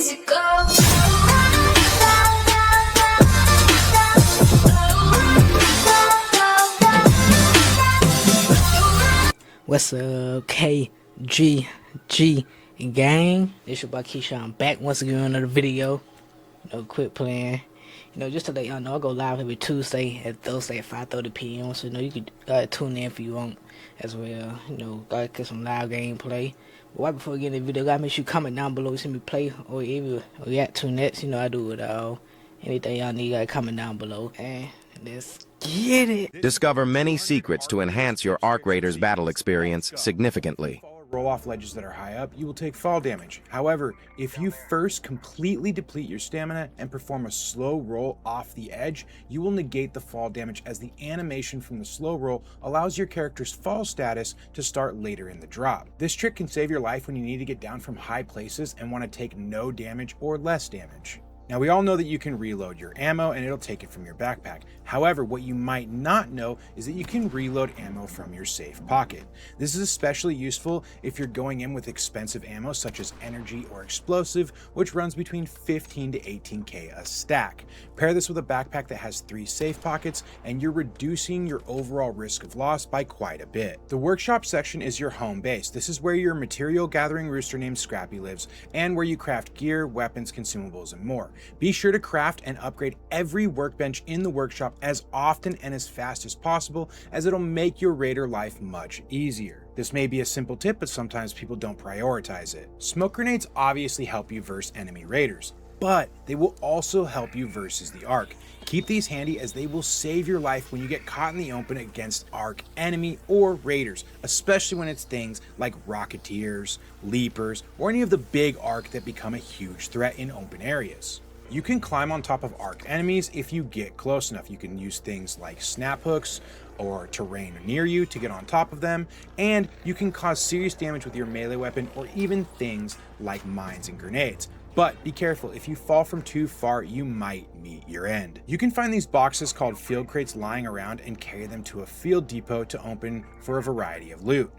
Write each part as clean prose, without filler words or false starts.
easy go. What's up, KGG gang? It's your boy Keashon back once again on another video. Quit playing. Just to let y'all know, I go live every Tuesday and Thursday at 5:30 p.m. So you can tune in if you want as well. Gotta get some live gameplay. But right before we get in the video, gotta make sure you comment down below, see me play or even react to next. I do it all. Anything y'all need, gotta comment down below. And let's get it. Discover many secrets to enhance your Arc Raiders battle experience significantly. Roll off ledges that are high up, you will take fall damage. However, if you first completely deplete your stamina and perform a slow roll off the edge, you will negate the fall damage, as the animation from the slow roll allows your character's fall status to start later in the drop. This trick can save your life when you need to get down from high places and want to take no damage or less damage. Now, we all know that you can reload your ammo and it'll take it from your backpack. However, what you might not know is that you can reload ammo from your safe pocket. This is especially useful if you're going in with expensive ammo such as energy or explosive, which runs between 15 to 18k a stack. Pair this with a backpack that has 3 safe pockets and you're reducing your overall risk of loss by quite a bit. The workshop section is your home base. This is where your material gathering rooster named Scrappy lives and where you craft gear, weapons, consumables, and more. Be sure to craft and upgrade every workbench in the workshop as often and as fast as possible, as it'll make your raider life much easier. This may be a simple tip, but sometimes people don't prioritize it. Smoke grenades obviously help you versus enemy raiders, but they will also help you versus the Arc. Keep these handy, as they will save your life when you get caught in the open against Arc enemy or raiders, especially when it's things like rocketeers, leapers, or any of the big Arc that become a huge threat in open areas. You can climb on top of Arc enemies if you get close enough. You can use things like snap hooks or terrain near you to get on top of them, and you can cause serious damage with your melee weapon or even things like mines and grenades. But be careful, if you fall from too far, you might meet your end. You can find these boxes called field crates lying around and carry them to a field depot to open for a variety of loot.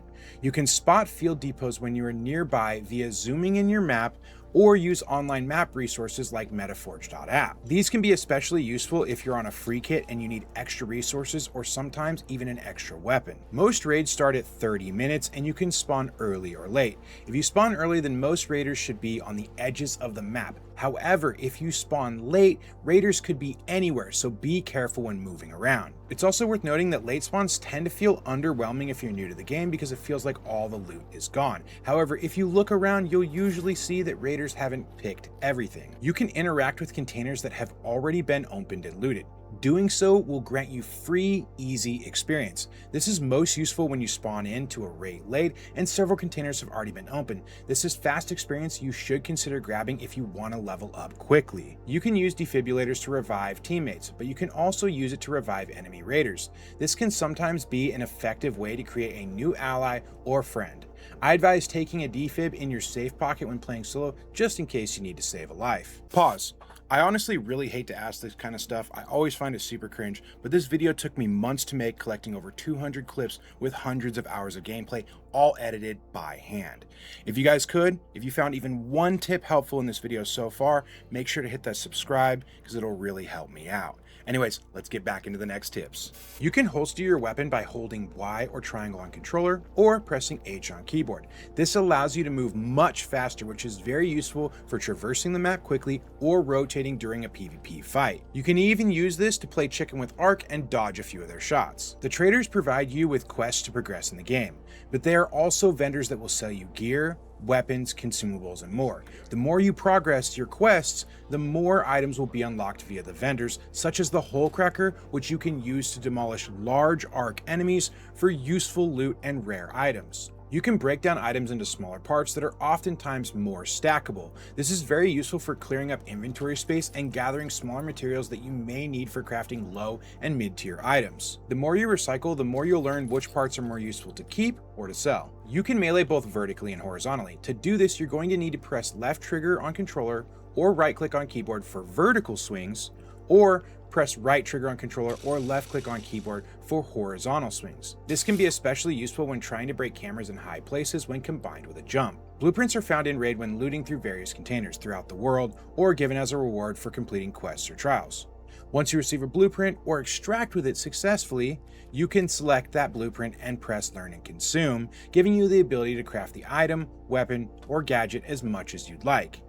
You can spot field depots when you are nearby via zooming in your map or use online map resources like metaforge.app. These can be especially useful if you're on a free kit and you need extra resources or sometimes even an extra weapon. Most raids start at 30 minutes and you can spawn early or late. If you spawn early, then most raiders should be on the edges of the map. However, if you spawn late, raiders could be anywhere, so be careful when moving around. It's also worth noting that late spawns tend to feel underwhelming if you're new to the game, because it feels like all the loot is gone. However, if you look around, you'll usually see that raiders haven't picked everything. You can interact with containers that have already been opened and looted. Doing so will grant you free, easy experience. This is most useful when you spawn into a raid late and several containers have already been opened. This is fast experience you should consider grabbing if you want to level up quickly. You can use defibrillators to revive teammates, but you can also use it to revive enemy raiders. This can sometimes be an effective way to create a new ally or friend. I advise taking a defib in your safe pocket when playing solo, just in case you need to save a life. Pause. I honestly really hate to ask this kind of stuff. I always find it super cringe, but this video took me months to make, collecting over 200 clips with hundreds of hours of gameplay, all edited by hand. If you guys could, if you found even one tip helpful in this video so far, make sure to hit that subscribe, because it'll really help me out. Anyways, let's get back into the next tips. You can holster your weapon by holding Y or triangle on controller or pressing H on keyboard. This allows you to move much faster, which is very useful for traversing the map quickly or rotating during a PvP fight. You can even use this to play chicken with Arc and dodge a few of their shots. The traders provide you with quests to progress in the game, but they are also vendors that will sell you gear, weapons, consumables, and more. The more you progress your quests, the more items will be unlocked via the vendors, such as the Hole Cracker, which you can use to demolish large Arc enemies for useful loot and rare items. You can break down items into smaller parts that are oftentimes more stackable. This is very useful for clearing up inventory space and gathering smaller materials that you may need for crafting low and mid-tier items. The more you recycle, the more you'll learn which parts are more useful to keep or to sell. You can melee both vertically and horizontally. To do this, you're going to need to press left trigger on controller or right click on keyboard for vertical swings, or press right trigger on controller or left click on keyboard for horizontal swings. This can be especially useful when trying to break cameras in high places when combined with a jump. Blueprints are found in raid when looting through various containers throughout the world or given as a reward for completing quests or trials. Once you receive a blueprint or extract with it successfully, you can select that blueprint and press learn and consume, giving you the ability to craft the item, weapon, or gadget as much as you'd like.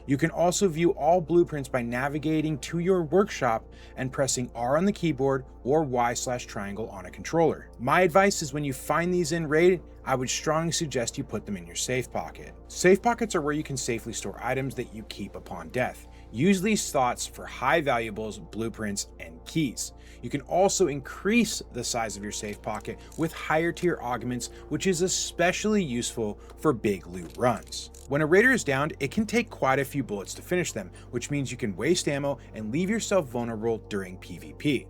You can also view all blueprints by navigating to your workshop and pressing R on the keyboard or Y/triangle on a controller. My advice is when you find these in raid, I would strongly suggest you put them in your safe pocket. Safe pockets are where you can safely store items that you keep upon death. Use these slots for high valuables, blueprints, and keys. You can also increase the size of your safe pocket with higher tier augments, which is especially useful for big loot runs. When a raider is downed, it can take quite a few bullets to finish them, which means you can waste ammo and leave yourself vulnerable during PvP.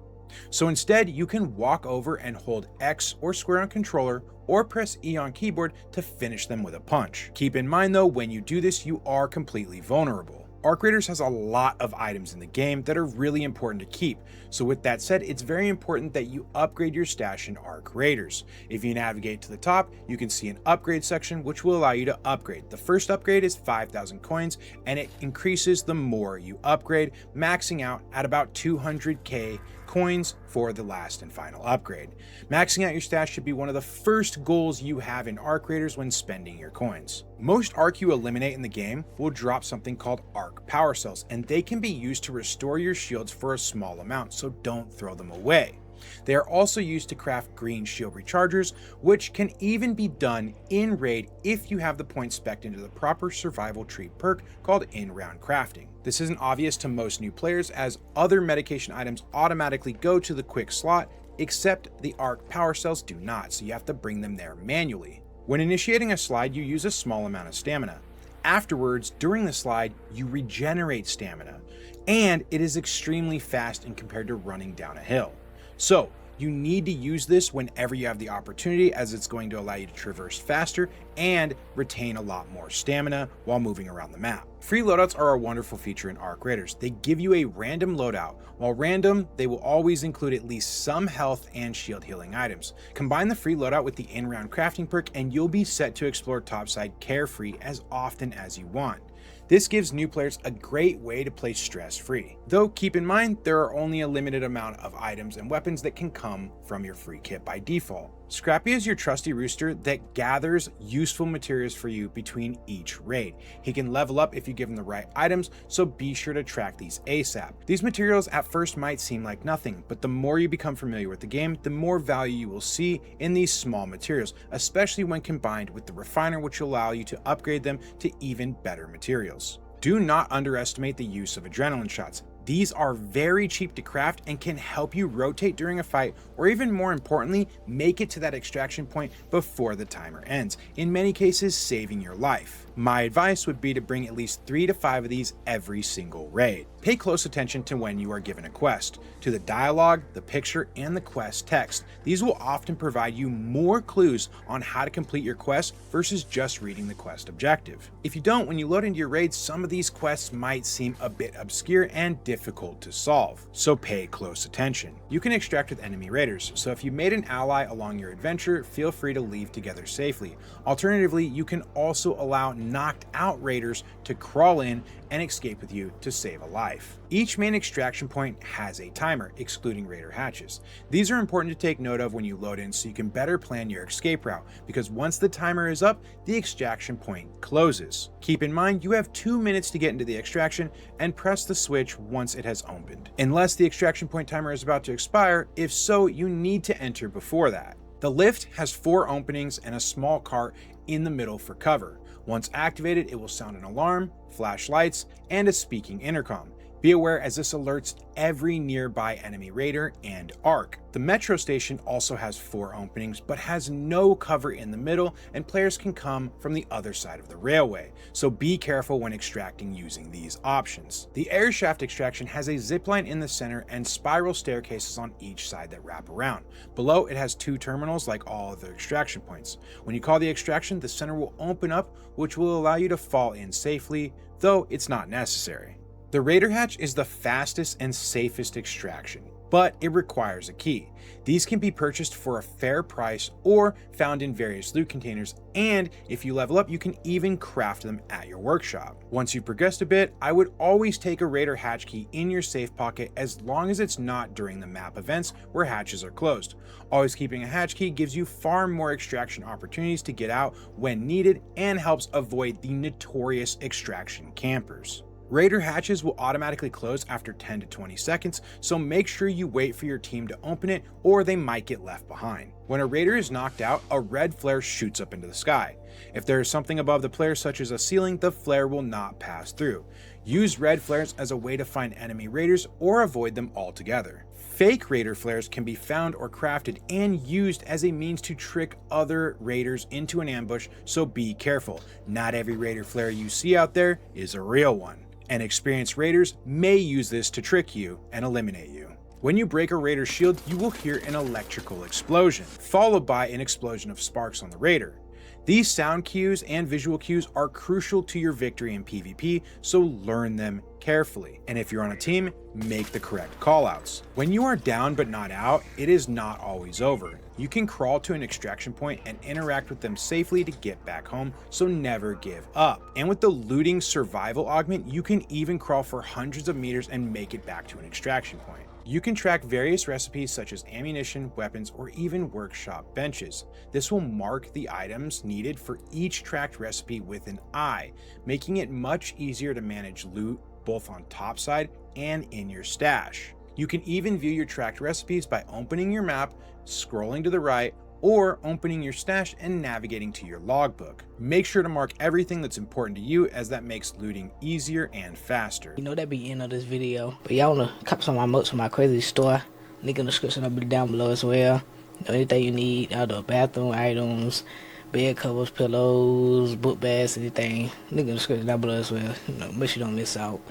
So instead, you can walk over and hold X or square on controller or press E on keyboard to finish them with a punch. Keep in mind though, when you do this, you are completely vulnerable. Arc Raiders has a lot of items in the game that are really important to keep, so with that said, it's very important that you upgrade your stash in Arc Raiders. If you navigate to the top, you can see an upgrade section which will allow you to upgrade. The first upgrade is 5,000 coins and it increases the more you upgrade, maxing out at about 200k coins for the last and final upgrade. Maxing out your stash should be one of the first goals you have in Arc Raiders when spending your coins. Most Arc you eliminate in the game will drop something called Arc Power Cells, and they can be used to restore your shields for a small amount, so don't throw them away. They are also used to craft green shield rechargers, which can even be done in raid if you have the points spec'd into the proper survival tree perk called in-round crafting. This isn't obvious to most new players as other medication items automatically go to the quick slot, except the Arc Power Cells do not, so you have to bring them there manually. When initiating a slide, you use a small amount of stamina. Afterwards, during the slide, you regenerate stamina, and it is extremely fast in compared to running down a hill. So you need to use this whenever you have the opportunity, as it's going to allow you to traverse faster and retain a lot more stamina while moving around the map. Free loadouts are a wonderful feature in Arc Raiders. They give you a random loadout. While random, they will always include at least some health and shield healing items. Combine the free loadout with the in-round crafting perk and you'll be set to explore topside carefree as often as you want. This gives new players a great way to play stress-free. Though keep in mind, there are only a limited amount of items and weapons that can come from your free kit by default. Scrappy is your trusty rooster that gathers useful materials for you between each raid. He can level up if you give him the right items, so be sure to track these ASAP. These materials at first might seem like nothing, but the more you become familiar with the game, the more value you will see in these small materials, especially when combined with the refiner, which will allow you to upgrade them to even better materials. Do not underestimate the use of adrenaline shots. These are very cheap to craft and can help you rotate during a fight, or even more importantly, make it to that extraction point before the timer ends, in many cases saving your life. My advice would be to bring at least 3 to 5 of these every single raid. Pay close attention to when you are given a quest, to the dialogue, the picture, and the quest text. These will often provide you more clues on how to complete your quest versus just reading the quest objective. If you don't, when you load into your raids, some of these quests might seem a bit obscure and difficult to solve, so pay close attention. You can extract with enemy raiders, so if you made an ally along your adventure, feel free to leave together safely. Alternatively, you can also allow knocked out raiders to crawl in and escape with you to save a life. Each main extraction point has a timer, excluding raider hatches. These are important to take note of when you load in so you can better plan your escape route, because once the timer is up, the extraction point closes. Keep in mind, you have 2 minutes to get into the extraction and press the switch once it has opened. Unless the extraction point timer is about to expire, if so, you need to enter before that. The lift has 4 openings and a small cart in the middle for cover. Once activated, it will sound an alarm, flash lights, and a speaking intercom. Be aware as this alerts every nearby enemy raider and arc. The metro station also has 4 openings but has no cover in the middle, and players can come from the other side of the railway, so be careful when extracting using these options. The air shaft extraction has a zipline in the center and spiral staircases on each side that wrap around. Below, it has 2 terminals like all other extraction points. When you call the extraction, the center will open up, which will allow you to fall in safely, though it's not necessary. The Raider hatch is the fastest and safest extraction, but it requires a key. These can be purchased for a fair price or found in various loot containers, and if you level up, you can even craft them at your workshop. Once you've progressed a bit, I would always take a Raider hatch key in your safe pocket as long as it's not during the map events where hatches are closed. Always keeping a hatch key gives you far more extraction opportunities to get out when needed and helps avoid the notorious extraction campers. Raider hatches will automatically close after 10 to 20 seconds, so make sure you wait for your team to open it or they might get left behind. When a Raider is knocked out, a red flare shoots up into the sky. If there is something above the player such as a ceiling, the flare will not pass through. Use red flares as a way to find enemy Raiders or avoid them altogether. Fake Raider flares can be found or crafted and used as a means to trick other Raiders into an ambush, so be careful. Not every Raider flare you see out there is a real one, and experienced Raiders may use this to trick you and eliminate you. When you break a Raider's shield, you will hear an electrical explosion, followed by an explosion of sparks on the Raider. These sound cues and visual cues are crucial to your victory in PvP, so learn them carefully. And if you're on a team, make the correct callouts. When you are down but not out, it is not always over. You can crawl to an extraction point and interact with them safely to get back home, so never give up. And with the looting survival augment, you can even crawl for hundreds of meters and make it back to an extraction point. You can track various recipes such as ammunition, weapons, or even workshop benches. This will mark the items needed for each tracked recipe with an eye, making it much easier to manage loot both on topside and in your stash. You can even view your tracked recipes by opening your map, scrolling to the right, or opening your stash and navigating to your logbook. Make sure to mark everything that's important to you, as that makes looting easier and faster. You know, that be the end of this video. But y'all wanna cop some of my merch from my crazy store. Link in the description will be down below as well. You know, anything you need, out of bathroom items, bed covers, pillows, book bags, anything. Link in the description down below as well. You know, make sure you don't miss out.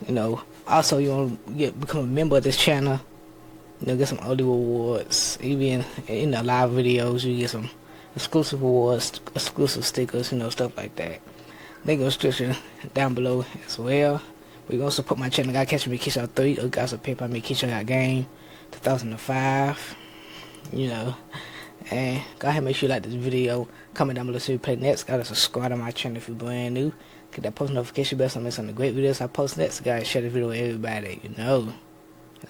You know, also you wanna become a member of this channel. You know, get some early rewards. Even in the live videos, you get some exclusive rewards, exclusive stickers, you know, stuff like that. Link in the description down below as well. We're gonna support my channel. Got catching me Keashon 3. Or got some paper me Keashongotgame 2005. You know, and go ahead and make sure you like this video. Comment down below so you play next. Gotta subscribe to my channel if you're brand new. Get that post notification bell so I miss some of the great videos I post next. Guys, share the video with everybody. You know.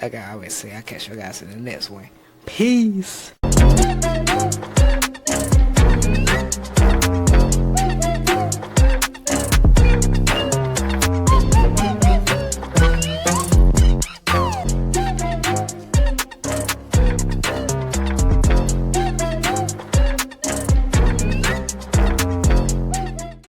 Like I always say, I'll catch you guys in the next one. Peace.